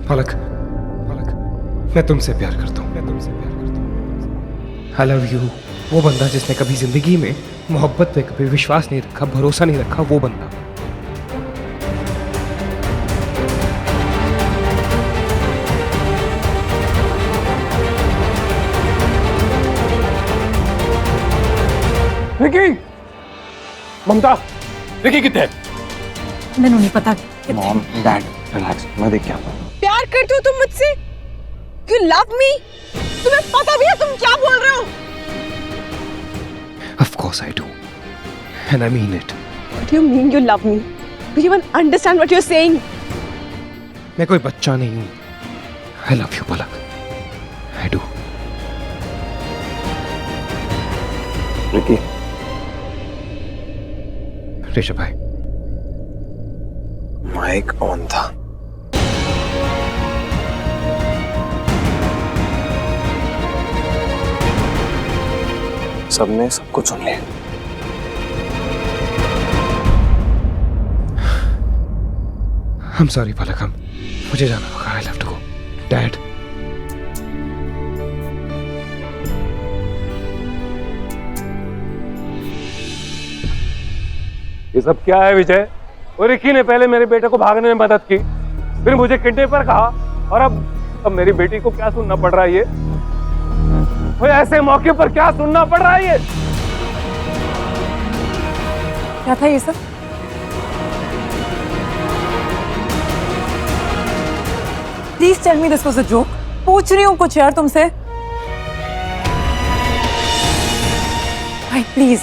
पलक, पलक, मैं तुमसे प्यार करता हूँ, मैं तुमसे प्यार करता हूँ। I love you. वो बंदा जिसने कभी जिंदगी में मोहब्बत पे कभी विश्वास नहीं रखा, भरोसा नहीं रखा, वो बंदा। रिकी, ममता, रिकी कितने है? मैंने नहीं पता। मॉम, डैड, रिलैक्स, मैं देख के आता हूँ। प्यार करते हो तुम मुझसे? You love me? तुम्हें पता भी है तुम क्या बोल रहे हो? Of course I do, and I mean it. What do you mean you love me? Do you even understand what you're saying? मैं कोई बच्चा नहीं हूँ। I love you Palak, I do. Ricky, Rishabh भाई, माइक ऑन था। सबने सब कुछ सुन लिया। I'm sorry पलक, मुझे जाना होगा। I have to go. Dad. ये सब क्या है विजय? और रिकी ने पहले मेरे बेटे को भागने में मदद की, फिर मुझे किडनैपर कहा, और अब मेरी बेटी को क्या सुनना पड़ रहा है ये? और ऐसे मौके पर क्या सुनना पड़ रहा है ये? क्या था ये सब? Please tell me this was a joke. पूछ रही हूँ कुछ यार तुमसे। भाई प्लीज।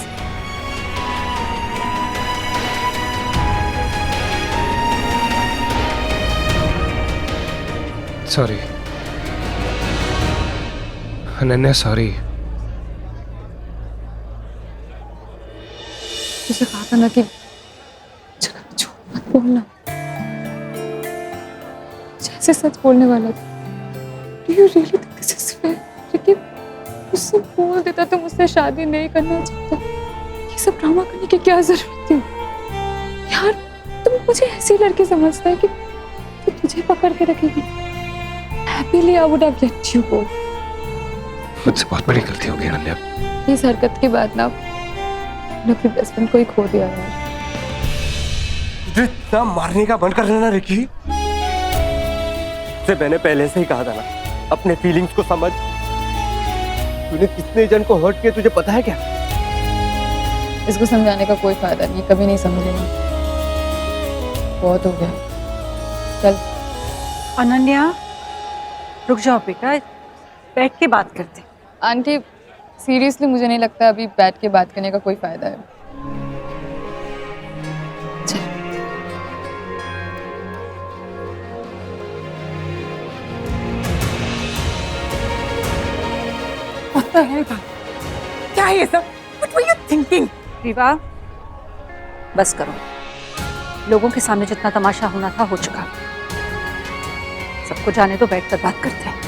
Sorry Ananya, sorry. तुझे कहा था ना कि झूठ मत बोलना, जैसे सच बोलने वाला था। Do you really think this is fair? लेकिन मुझसे बोल देता तो मुझसे शादी नहीं करना चाहता। ये सब ड्रामा करने की क्या जरूरत थी यार? तुम मुझे ऐसी लड़की समझता है कि तुझे पकड़ के रखेगी। Happily I would have let you go. मुझसे बहुत बड़ी गलती हो गई अनन्या। इस हरकत के बाद ना मैंने अपने बेस्ट फ्रेंड को ही खो दिया यार। तुझे इतना मारने का बंद कर लेना रिकी। से मैंने पहले से ही कहा था ना, अपने फीलिंग्स को समझ। तूने कितने जन को हर्ट किया तुझे पता है क्या? इसको समझाने का कोई फायदा नहीं, कभी नहीं समझेगा। बहुत हो गया, चल। अनन्या रुक जाओ बेटा, बैठ के बात करते। आंटी सीरियसली मुझे नहीं लगता अभी बैठ के बात करने का कोई फायदा है। चल। What the hell? क्या है ये सब? What were you thinking? Rewa, बस करो। लोगों के सामने जितना तमाशा होना था हो चुका। सबको जाने दो, बैठकर बात करते हैं।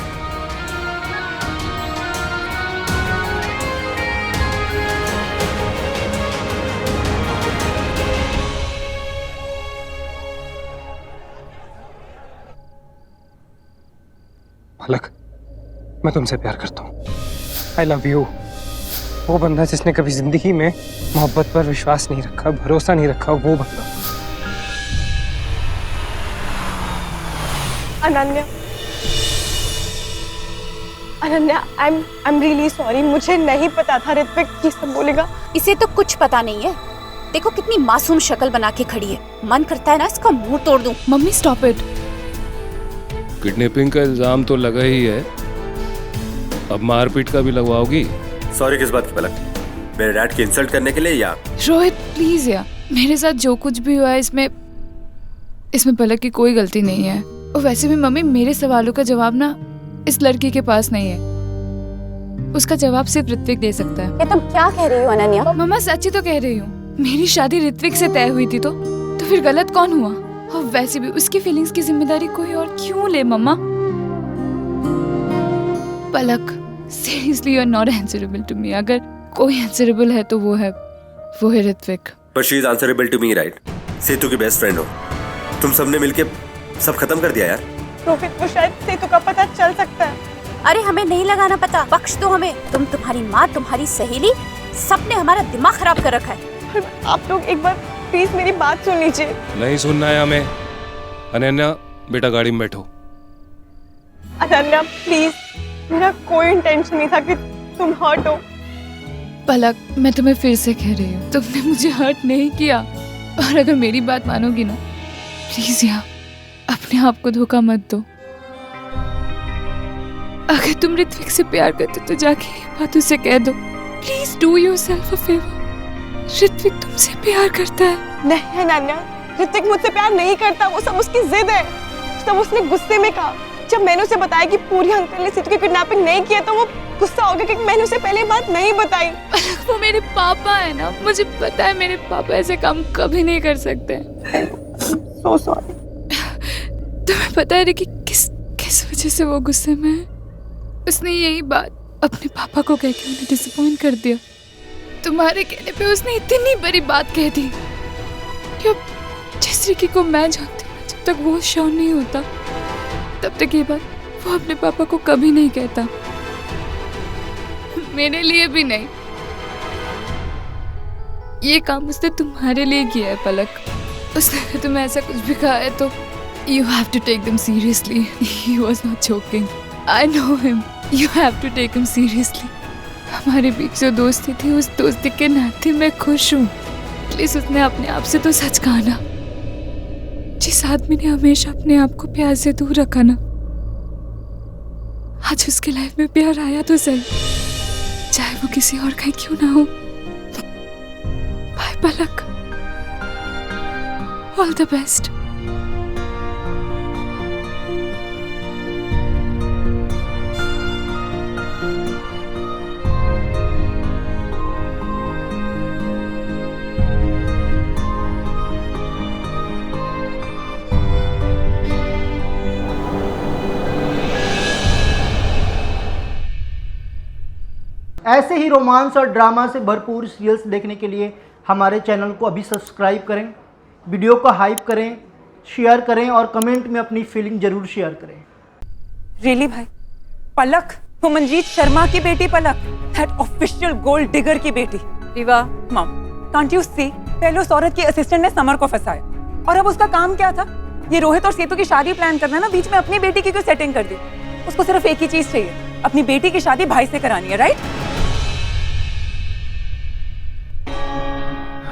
पलक, मैं तुमसे प्यार करता हूँ। I love you. वो बंदा जिसने कभी जिंदगी में मोहब्बत पर विश्वास नहीं रखा, भरोसा नहीं रखा, वो बंदा। Ananya, Ananya, I'm really sorry। मुझे नहीं पता था ऋत्विक ये सब बोलेगा। इसे तो कुछ पता नहीं है। देखो कितनी मासूम शक्ल बना के खड़ी है, मन करता है ना इसका मुंह तोड़ दूं। Mummy stop it. किडनैपिंग का इल्जाम तो लगा ही है, अब मारपीट का भी लगवाओगी? सॉरी किस बात की पलक? मेरे डैड की इंसल्ट करने के लिए या? रोहित प्लीज यार, मेरे साथ जो कुछ भी हुआ है इसमें पलक की कोई गलती नहीं है। और वैसे भी मम्मी, मेरे सवालों का जवाब ना इस लड़की के पास नहीं है, उसका जवाब सिर्फ ऋत्विक दे सकता है। ये तुम क्या कह रही हो अनन्या? मम्मा सच ही तो कह रही हूँ। मेरी शादी ऋत्विक से तय हुई थी तो फिर गलत कौन हुआ? और वैसे भी उसकी फीलिंग्स की जिम्मेदारी कोई और क्यों ले मम्मा? Palak, seriously you are not answerable to me. अगर कोई आंसरेबल है तो वो है ऋत्विक। पर she is answerable to me, right? Setu की बेस्ट फ्रेंड हो तुम। सबने मिलके सब खत्म कर दिया यार। रोहित, वो शायद सेतु का पता चल सकता है। अरे हमें नहीं लगाना पता, बख्श दो हमें। तुम, तुम्हारी माँ, तुम्हारी सहेली, सबने हमारा दिमाग खराब कर रखा है। आप लोग एक बार प्लीज मेरी बात सुन लीजिए। नहीं सुनना है हमें। अनन्या बेटा गाड़ी में बैठो। अनन्या प्लीज, मेरा कोई इंटेंशन नहीं था कि तुम हर्ट हो। पलक, मैं तुम्हें फिर से कह रही हूँ, तुमने मुझे हर्ट नहीं किया। और अगर मेरी बात मानोगी ना, प्लीज यार अपने आप को धोखा मत दो। अगर तुम ऋत्विक से प्यार करते तो जाके ये बात उसे कह दो। Please do yourself a favour. Ritwik तुमसे प्यार करता है। नहीं अनन्या, ऋत्विक मुझसे प्यार नहीं करता, वो सब उसकी जिद है। तब उसने गुस्से में कहा, जब मैंने उसे बताया कि पूरी अंकल ने सीतू की किडनैपिंग नहीं किया, तो वो गुस्सा हो गया क्योंकि मैंने उसे पहले बात नहीं बताई। वो मेरे पापा है ना, मुझे पता है मेरे पापा ऐसे काम कभी नहीं कर सकते। So sorry। तुम्हें पता है कि किस वजह से वो गुस्से में है? उसने यही बात अपने पापा को कह के उन्हें डिसअपॉइंट कर दिया। तुम्हारे कहने पे उसने इतनी बड़ी बात कह दी कि अब जिस रिकी को मैं जानती हूँ, जब तक वो श्योर नहीं होता तब तक ये बात वो अपने पापा को कभी नहीं कहता, मेरे लिए भी नहीं। ये काम उसने तुम्हारे लिए किया है पलक। उसने अगर तुम्हें ऐसा कुछ भी कहा है तो you have to take them seriously. He was not joking. I know him. You have to take him seriously. हमारे बीच जो दोस्ती थी, उस दोस्ती के नाते मैं खुश हूँ। प्लीज उसने अपने आप से तो सच कहा ना। जिस आदमी ने हमेशा अपने आप को प्यार से दूर रखा ना, आज उसके लाइफ में प्यार आया तो सही, चाहे वो किसी और का क्यों ना हो। Bye Palak, all the best. ऐसे ही रोमांस और ड्रामा से भरपूर सीरियल्स देखने के लिए हमारे चैनल को अभी सब्सक्राइब करें, वीडियो को हाइप करें, शेयर करें और कमेंट में अपनी फीलिंग जरूर शेयर करें। रियली भाई, पलक, वो मंजीत शर्मा की बेटी पलक, दैट ऑफिशियल गोल्ड डिगर की बेटी। विवा मम, कांट यू सी, पहले उस औरत की असिस्टेंट ने समर को फंसाया और अब उसका काम क्या था? ये रोहित और सेतु की शादी प्लान करना ना, बीच में अपनी बेटी की क्यों सेटिंग कर दी? उसको सिर्फ एक ही चीज चाहिए, अपनी बेटी की शादी भाई से करानी है, right?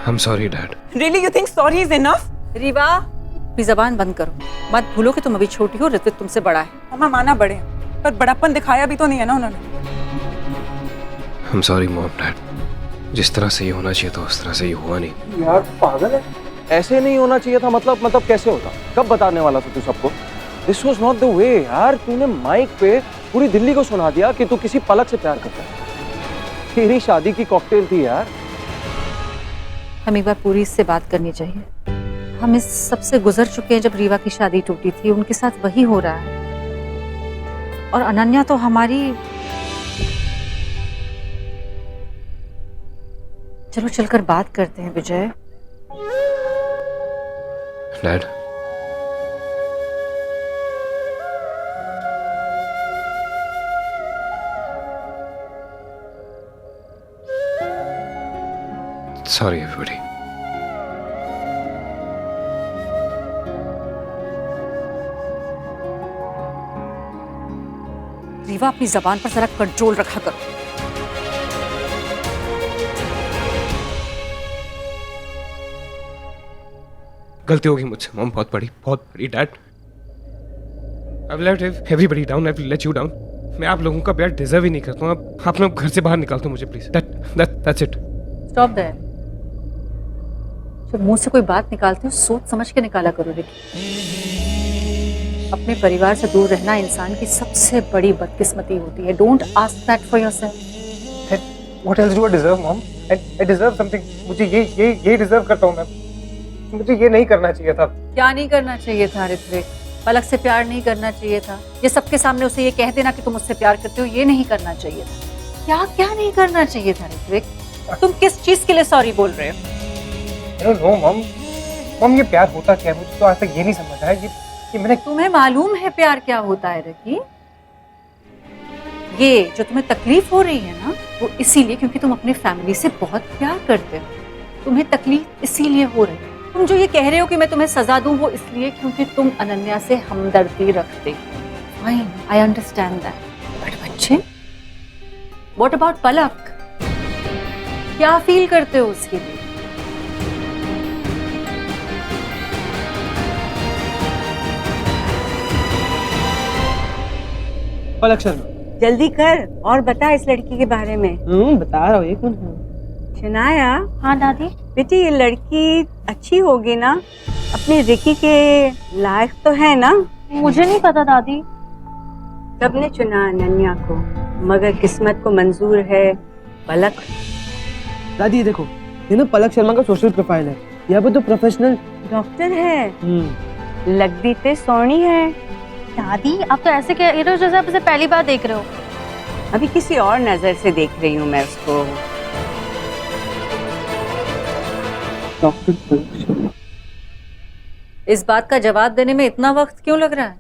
I'm sorry, Dad. Really, you think sorry is enough? Rewa, अपनी जबान बंद करो। मत भूलो कि तुम अभी छोटी हो, ऋत्विक तुमसे बड़ा है। मामा माना बड़े हैं, पर बड़ापन दिखाया भी तो नहीं है ना उन्होंने। I'm sorry, Mom, Dad. जिस तरह से ये होना चाहिए था उस तरह से ये हुआ नहीं। यार पागल है, ऐसे नहीं होना चाहिए था। मतलब कैसे होता? कब बताने वाला था तू सबको? This was not the way यार। तूने माइक पे पूरी दिल्ली को सुना दिया कि तू किसी पलक से प्यार करता है। तेरी शादी की कॉकटेल थी यार। हम एक बार पूरी इससे बात करनी चाहिए। हम इस सबसे गुजर चुके हैं। जब रीवा की शादी टूटी थी, उनके साथ वही हो रहा है। और अनन्या तो हमारी। चलो चलकर बात करते हैं Vijay. Dad, sorry everybody. Reeva, अपनी जबान पर जरा कंट्रोल रखा करो। गलती होगी मुझसे मॉम, बहुत बड़ी dad. I've let everybody down, I've let you down. मैं आप लोगों का प्यार डिजर्व ही नहीं करता हूँ। आप लोग घर से बाहर निकाल दो मुझे please. That's it. Stop there. जब मुंह से कोई बात निकालती हो, सोच समझ के निकाला करो रिकी। अपने परिवार से दूर रहना इंसान की सबसे बड़ी बदकिस्मती होती है। Don't ask that for yourself. What else do I deserve, Mom? I deserve something. मुझे ये डिजर्व करता हूँ मैं। मुझे ये नहीं करना चाहिए था। क्या नहीं करना चाहिए था ऋत्विक? पलक से प्यार नहीं करना चाहिए था। ये सबके सामने उसे ये कह देना कि तुम मुझसे प्यार करते हो, ये नहीं करना चाहिए था। क्या नहीं करना चाहिए था ऋत्विक? तुम किस चीज के लिए सॉरी बोल रहे हो? नो मम, ये प्यार होता क्या है? मुझे तो आज तक ये नहीं समझ आया। कि मैंने तुम्हें मालूम है प्यार क्या होता है रकी? ये जो तुम्हें तकलीफ हो रही है ना, वो इसीलिए क्योंकि तुम अपनी फैमिली से बहुत प्यार करते हो। तुम्हें तकलीफ इसीलिए हो रही है। तुम जो ये कह रहे हो कि मैं तुम्हें सजा दूं, वो इसलिए क्योंकि तुम अनन्या से हमदर्दी रखते हो। Fine, I understand that. But बच्चे, व्हाट अबाउट पलक? क्या फील करते हो उसके लिए? पलक शर्मा। जल्दी कर और बता इस लड़की के बारे में। बता रहा हूँ, ये कौन है? शनाया, हाँ दादी। बेटी ये लड़की अच्छी होगी ना? अपनी रिकी के लायक तो है ना? मुझे नहीं पता दादी। सबने चुना अनन्या को, मगर किस्मत को मंजूर है पलक। दादी ये देखो, ये ना पलक शर्मा का सोशल प्रोफाइल है। यहाँ पे तो प्रोफेशनल डॉक्टर है, लगती ते सोनी है। दादी आप तो ऐसे कह रहे हो जैसे आप इसे पहली बार देख रहे हो। अभी किसी और नजर से देख रही हूँ मैं उसको। डॉक्टर इस बात का जवाब देने में इतना वक्त क्यों लग रहा है?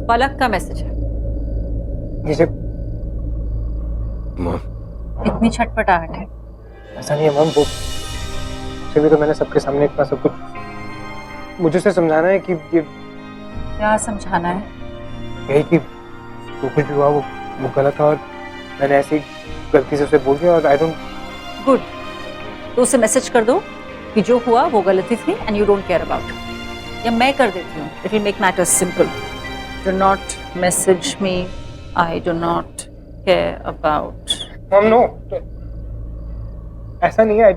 पलक का मैसेज है। मॉम, इतनी छटपटाहट है। ऐसा नहीं है मॉम, वो मुझे भी तो मैंने सबके सामने इतना सब कुछ मुझे से समझाना है कि ये क्या समझाना है? यही कि जो कुछ भी हुआ वो गलत था और मैंने ऐसी गलती से उसे बोल दिया और आई डोंट। गुड, तो उसे मैसेज कर दो कि जो हुआ वो गलती थी and you don't care about it. या मैं कर देती हूँ, it will make matters simple. Do not message me, I do not care about. Mom no, ऐसा नहीं है।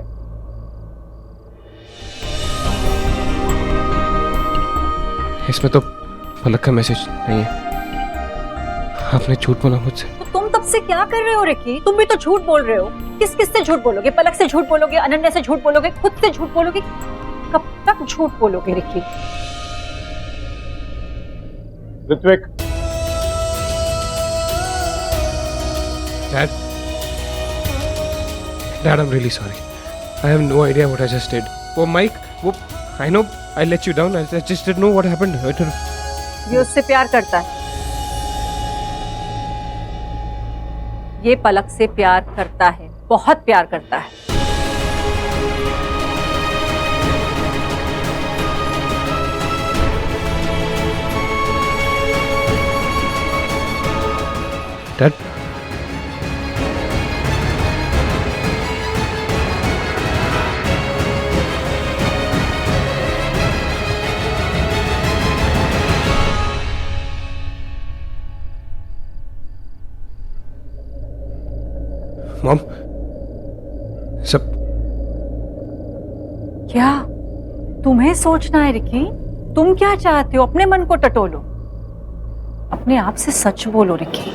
इसमें तो पलक का मैसेज नहीं है। आपने झूठ बोला मुझसे। तो तुम तब से क्या कर रहे हो रिकी? तुम भी तो झूठ बोल रहे हो। किस किस से झूठ बोलोगे? पलक से झूठ बोलोगे, अनन्या से झूठ बोलोगे, खुद से झूठ बोलोगे। कब तक झूठ बोलोगे Ricky? Ritwik, Dad, I'm really sorry. I have no idea what I just did. वो Mike, वो I know I let you down. I just didn't know what happened. I don't... ये उससे प्यार करता है। ये पलक से प्यार करता है, बहुत प्यार करता है। Dad, मॉम, सब क्या तुम्हें सोचना है रिकी? तुम क्या चाहते हो? अपने मन को टटोलो, अपने आप से सच बोलो रिकी।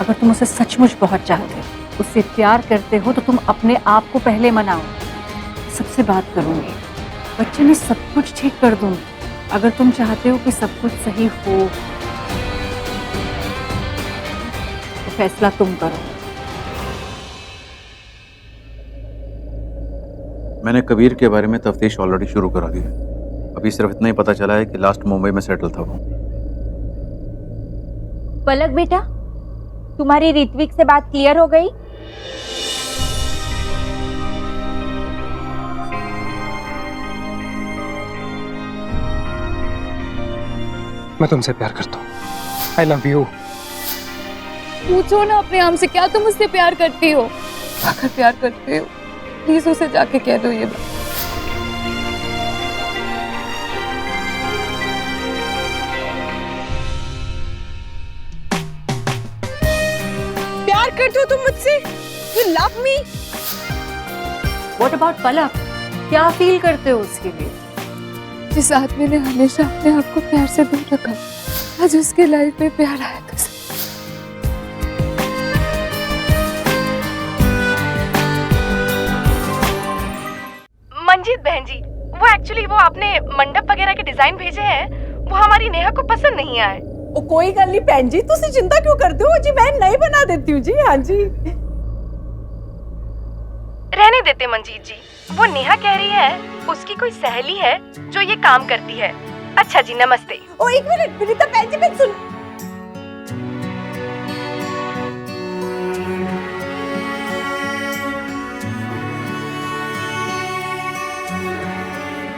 अगर तुम उसे सचमुच बहुत चाहते हो, उससे प्यार करते हो, तो तुम अपने आप को पहले मनाओ। सबसे बात करूंगी, बच्चे मैं सब कुछ ठीक कर दूंगी। अगर तुम चाहते हो कि सब कुछ सही हो, तो फैसला तुम करो। मैंने कबीर के बारे में तफ्तीश ऑलरेडी शुरू करा दी है। अभी सिर्फ इतना ही पता चला है कि लास्ट मुंबई में सेटल था वो। पलक बेटा, तुम्हारी ऋत्विक से बात क्लियर हो गई? मैं तुमसे प्यार करता हूँ। I love you. पूछो ना अपने आप से, क्या तुम मुझसे प्यार करती हो? अगर प्यार करते हो प्लीज उसे जाके कह दो ये बात। प्यार करते हो तुम मुझसे? You love me? What about पलक? क्या फील करते हो उसके लिए? जिस आदमी ने हमेशा अपने आप को प्यार से दूर रखा, आज उसके लाइफ में प्यार आया। मंजीत बहन जी, वो एक्चुअली वो आपने मंडप वगैरह के डिजाइन भेजे हैं, वो हमारी नेहा को पसंद नहीं आए। ओ कोई गल नहीं भैन जी, तुसी चिंता क्यों करते हो जी, मैं नहीं बना देती हूँ जी। हाँ जी रहने देते मंजीत जी, वो नेहा कह रही है उसकी कोई सहेली है जो ये काम करती है। अच्छा जी नमस्ते। ओ एक मिनट विनीता भैन जी, मैं सुन।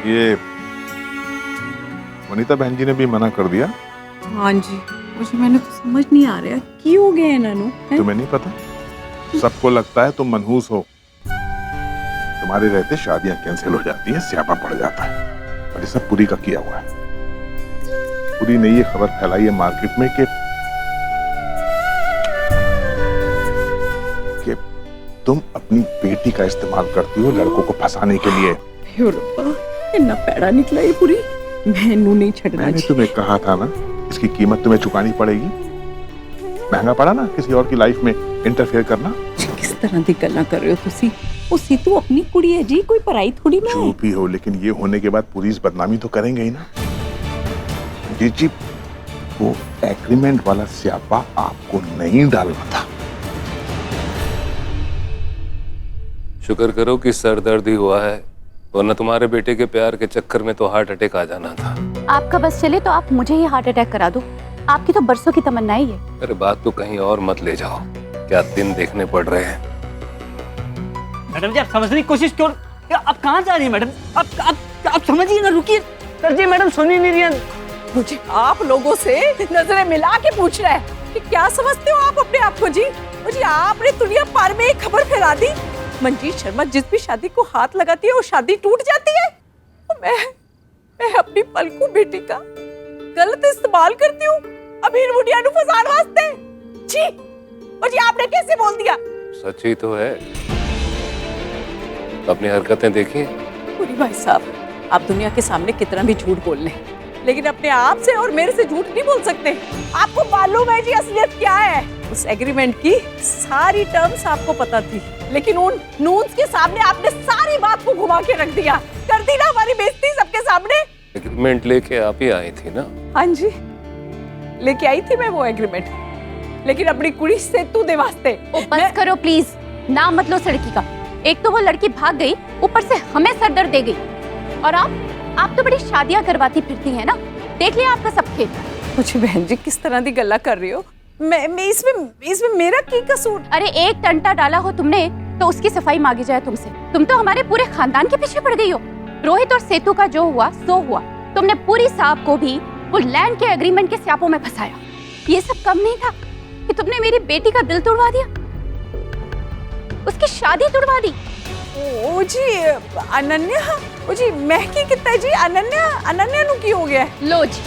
ये वनीता बहन जी ने भी मना कर दिया? हाँ जी, मुझे मैंने तो समझ नहीं आ रहा क्यों हो गए इन्होंने। तुम्हें नहीं पता? सबको लगता है तुम मनहूस हो, तुम्हारे रहते शादियां कैंसिल हो जाती हैं, स्यापा पड़ जाता है। और ये सब पुरी का किया हुआ है। पुरी ने ये खबर फैलाई है मार्केट में कि तुम अपनी बेटी का इस्तेमाल करती हो लड़कों को फंसाने के लिए। इतना पैड़ा निकला ये पूरी, मैनू नहीं छड़ना। मैंने तुम्हें कहा था ना, इसकी कीमत तुम्हें चुकानी पड़ेगी। महंगा पड़ा ना किसी और की लाइफ में इंटरफेयर करना। किस तरह की गल्ला कर रहे हो तुसी? वो सीतू अपनी कुड़ी है जी, कोई पराई थोड़ी ना है। जो भी हो, लेकिन ये होने के बाद पुलिस बदनामी तो करेंगे ही ना। जी वो एग्रीमेंट वाला स्यापा आपको नहीं डालना था। शुक्र करो कि सरदर्द ही हुआ है, वरना तुम्हारे बेटे के प्यार के चक्कर में तो हार्ट अटैक आ जाना था। आपका बस चले तो आप मुझे ही हार्ट अटैक करा दो, आपकी तो बरसों की तमन्ना ही है। अरे बात तो कहीं और मत ले जाओ, क्या दिन देखने पड़ रहे हैं। मैडम जी आप समझने की कोशिश क्यों? आप कहाँ जा रही हैं मैडम? आप समझिए ना, रुकिए। सर जी मैडम सुन ही नहीं रही हैं। मुझे आप लोगों से नजरें मिला के पूछ रहा है कि क्या समझते हो आप अपने आप को जी? मुझे आपने दुनिया पार में एक खबर फैला दी, मंजीत शर्मा जिस भी शादी को हाथ लगाती है वो शादी टूट जाती है। मैं अपनी पलकू बेटी का गलत इस्तेमाल करती हूँ अमीर मुनिया नु फसान वास्ते। जी और जी आपने कैसे बोल दिया? सच ही तो है, अपनी हरकतें देखिए। पूरी भाई साहब, आप दुनिया के सामने कितना भी झूठ बोल लें, लेकिन अपने आप से और मेरे से झूठ नहीं बोल सकते। आपको मालूम है जी असलियत क्या है? उस एग्रीमेंट की सारी टर्म्स आपको पता थी, लेकिन उन नून्स के सामने आपने सारी बात को घुमा के रख दिया, कर दी ना हमारी बेइज्जती सबके सामने। एग्रीमेंट लेके आप ही आई थी ना? हाँ जी, लेके आई थी मैं वो एग्रीमेंट, लेकिन अपनी कुड़ी से तू दे वास्ते। बस करो प्लीज, नाम मत लो लड़की का। एक तो वो लड़की भाग गई, ऊपर से हमें सरदर्द दे गई, और आप तो बड़ी शादियां करवाती फिरती हैं ना, देख लिया आपका सब खेल। मुझे बहन जी किस तरह की गल्ला कर रही हो? मैं इसमें मेरा की कसूर? अरे एक टंटा डाला हो तुमने तो उसकी सफाई मांगी जाए तुमसे। तुम तो हमारे पूरे खानदान के पीछे पड़ गई हो। रोहित और सेतु का जो हुआ सो हुआ, तुमने पूरी साहब को भी वो लैंड के एग्रीमेंट के स्यापों में फंसाया। ये सब कम नहीं था कि तुमने मेरी बेटी का दिल तोड़वा दिया, उसकी शादी तोड़वा दी। ओ जी अनन्या, ओ जी महकी कितना जी? अनन्या नु की हो गया? लो जी,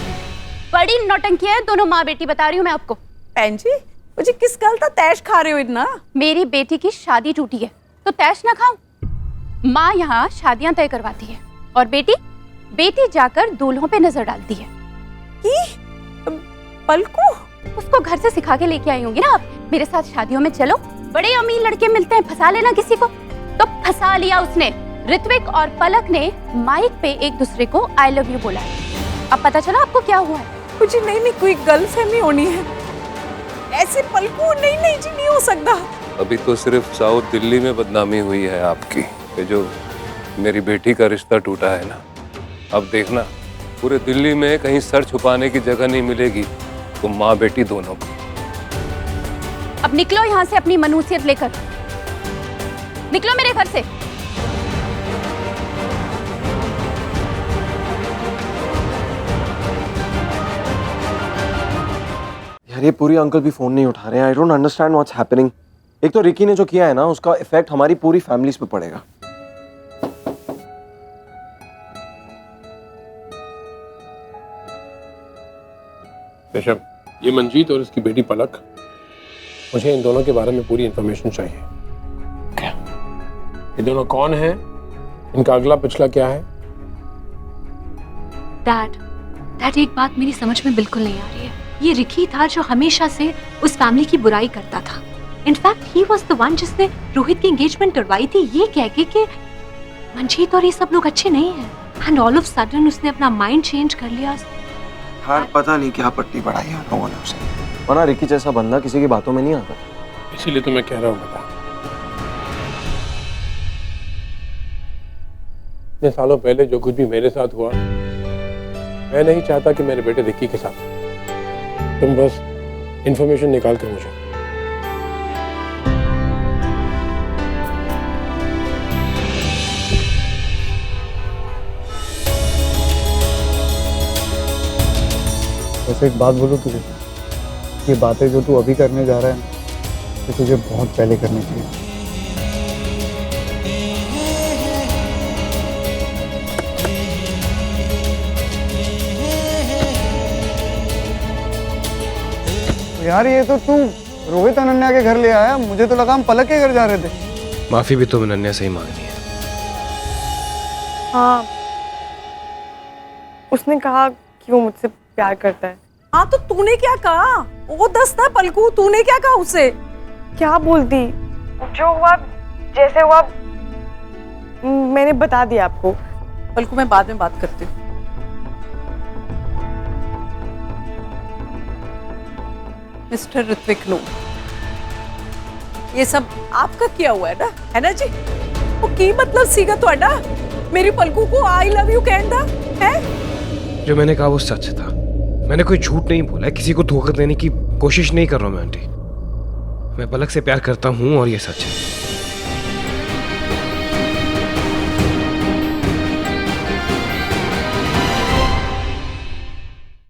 बड़ी नौटंकी है दोनों माँ बेटी, बता रही हूँ मैं आपको। बहन जी मुझे किस गल का तैश खा रहे हो इतना? मेरी बेटी की शादी टूटी है तो तैश ना खाऊं? माँ यहाँ शादियां तय करवाती है और बेटी जाकर दूल्हों पे नजर डालती है। पलकू उसको घर से सिखा के लेके आई होंगी ना आप, मेरे साथ शादियों में चलो, बड़े अमीर लड़के मिलते हैं, फंसा लेना किसी को। तो फंसा लिया उसने। ऋत्विक और पलक ने माइक पे एक दूसरे को आई लव यू बोला। अब पता चला आपको क्या हुआ है? मुझे नहीं कोई गलतफहमी होनी है, ऐसे पलकू नहीं जी, नहीं हो सकता। अभी तो सिर्फ साउथ दिल्ली में बदनामी हुई है आपकी, ये जो मेरी बेटी का रिश्ता टूटा है ना, अब देखना पूरे दिल्ली में कहीं सर छुपाने की जगह नहीं मिलेगी तो माँ बेटी दोनों को। अब निकलो यहाँ से अपनी मनुष्यत लेकर, निकलो मेरे घर से। यार ये पूरी अंकल भी फोन नहीं उठा रहे हैं। I don't understand what's happening. एक तो रिकी ने जो किया है ना, उसका इफेक्ट हमारी पूरी फैमिलीज पे पड़ेगा। ऋषभ, ये मंजीत और इसकी बेटी पलक, मुझे इन दोनों के बारे में पूरी इंफॉर्मेशन चाहिए। क्या ये दोनों कौन हैं? इनका अगला पिछला क्या है? डैड एक बात मेरी समझ में बिल्कुल नहीं आ रही है। ये रिकी था जो हमेशा से उस फैमिली की बुराई करता था। In fact he was the one जिसने रोहित की एंगेजमेंट करवाई थी, ये कह के कि मंजीत और ये सब लोग अच्छे नहीं हैं। एंड ऑल ऑफ सडन उसने अपना माइंड चेंज कर लिया। यार पता नहीं क्या पट्टी बढ़ाई है उन लोगों ने उसे, वरना रिकी जैसा बंदा किसी की बातों में नहीं आता। इसीलिए तो मैं कह रहा हूँ बेटा, इतने सालों पहले जो कुछ भी मेरे साथ हुआ, मैं नहीं चाहता कि मेरे बेटे रिकी के साथ। तुम बस इंफॉर्मेशन निकाल कर मुझे। वैसे एक बात बोलूं तुझे, ये बातें जो तू अभी करने जा रहा है ये तुझे बहुत पहले करनी चाहिए। यार ये तो तू रोहित अनन्या के घर ले आया, मुझे तो लगा हम पलक के घर जा रहे थे। माफी भी तो अनन्या से ही मांगनी है। हाँ, उसने कहा कि वो मुझसे प्यार करता है। हाँ तो तूने क्या कहा? वो दस था पलकू, तूने क्या कहा उसे? क्या बोलती? जो हुआ जैसे हुआ मैंने बता दिया आपको। पलकू मैं बाद में बात करती हूँ। मिस्टर ऋत्विक लो, ये सब आपका किया हुआ है ना जी? वो की मतलब सीगा ਤੁਹਾਡਾ मेरी पलकू को आई लव यू कहना है? जो मैंने कहा वो सच था। मैंने कोई झूठ नहीं बोला, किसी को धोखा देने की कोशिश नहीं कर रहा हूँ मैं आंटी। मैं पलक से प्यार करता हूँ और ये सच है।